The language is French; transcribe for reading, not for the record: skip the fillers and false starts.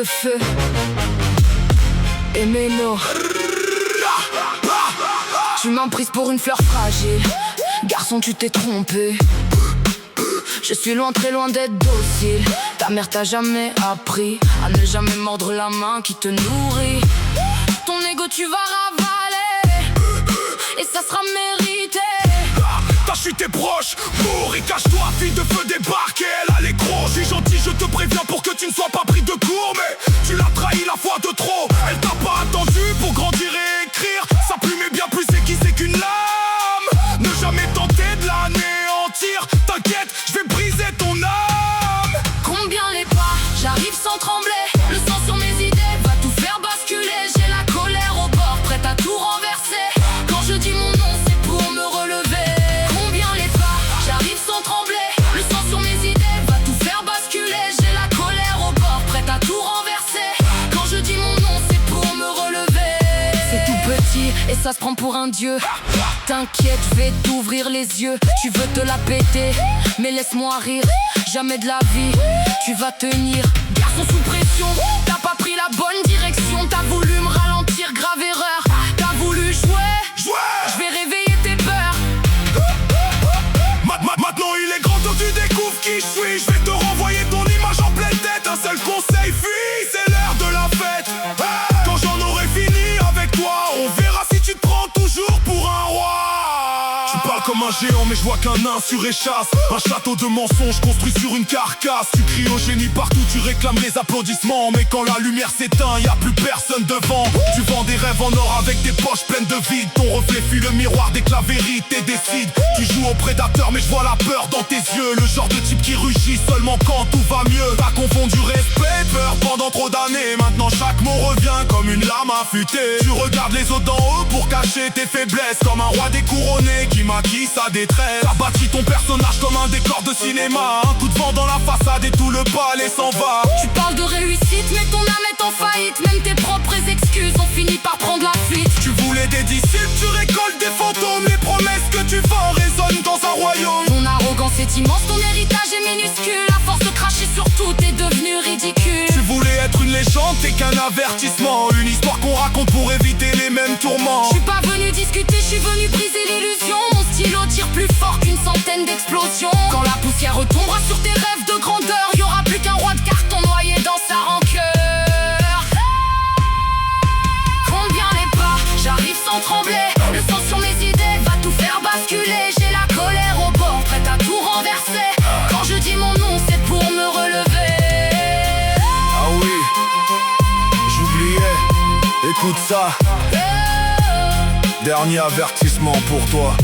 de feu et Méno. Tu m'emprises pour une fleur fragile. Garçon, tu t'es trompé. Je suis loin, très loin d'être docile. Ta mère t'a jamais appris à ne jamais mordre la main qui te nourrit. Ton ego tu vas ravaler et ça sera mérité. Ta chute est proche, cours et cache-toi. Fille de feu débarque et elle a les crocs. Je suis gentil, je te préviens pour que tu ne sois pas pris de court. Mais tu l'as trahi la fois de trop. Elle t'a pas attendu pour grandir et écrire. Ça plume est bien plus aiguisée qu'une lame. Ne jamais tenter de l'anéantir. T'inquiète, je vais briser ton âme. Combien les pas, j'arrive sans trembler. Le sang sur mes idées va tout faire basculer. J'ai la colère au bord, prête à tout renverser. Quand je dis mon nom, c'est pour me relever. Combien les pas, j'arrive sans trembler. Le sang sur mes idées va tout faire basculer. J'ai la colère au bord, prête à tout renverser. Quand je dis mon nom, c'est pour me relever. C'est tout petit et ça se prend pour un dieu. T'inquiète, je vais t'ouvrir les yeux. Tu veux te la péter, mais laisse-moi rire. Jamais de la vie, tu vas tenir. Garçon sous pression, t'as pas pris la bonne direction. T'as voulu me ralentir, grave erreur. T'as voulu jouer, je vais réveiller tes peurs. Maintenant il est grand temps que tu découvres qui je suis. Je vais te renvoyer ton image en pleine tête. Un seul conseil, fuis, c'est l'heure de la fête. Quand j'en aurai fini avec toi, on verra si tu te prends toujours pour un roi. Tu parles comme un géant mais je vois qu'un nain suréchasse. Un château de mensonges construit sur une carcasse. Tu cries au génie partout, tu réclames les applaudissements. Mais quand la lumière s'éteint, y a plus personne devant. Tu vends des rêves en or avec des poches pleines de vide. Ton reflet fuit le miroir dès que la vérité décide. Tu joues au prédateur mais je vois la peur dans tes yeux. Le genre de type qui rugit seulement quand tout va mieux. T'as confondu respect, peur pendant trop d'années. Maintenant chaque mot revient comme une lame affûtée. Tu regardes les autres d'en haut pour cacher tes faiblesses. Comme un roi découronné qui maquille sa détresse. T'as bâti ton personnage comme un décor de cinéma. Un coup de vent dans la façade et tout le palais s'en va. Tu parles de réussite mais ton âme est en faillite. Même tes propres excuses ont fini par prendre la fuite. Tu voulais des disciples, tu récoltes des fantômes. Les promesses que tu vends résonnent dans un royaume. Ton arrogance est immense, ton héritage est minuscule. À force de cracher sur tout, t'es devenu ridicule. Tu voulais être une légende, t'es qu'un avertissement. Une histoire qu'on raconte pour éviter les mêmes tourments. Je suis pas venu discuter, je suis venu briser l'illusion. Mon stylo tire plus fort qu'une centaine d'explosions. Quand la poussière retombera sur tes rêves de grandeur, y'aura plus qu'un roi de carton noyé dans sa rancœur. Combien les pas, j'arrive sans trembler. Le sang sur mes idées va tout faire basculer. J'ai la colère au bord, prête à tout renverser. Quand je dis mon nom, c'est pour me relever. Ah oui, j'oubliais, écoute ça. Dernier avertissement pour toi.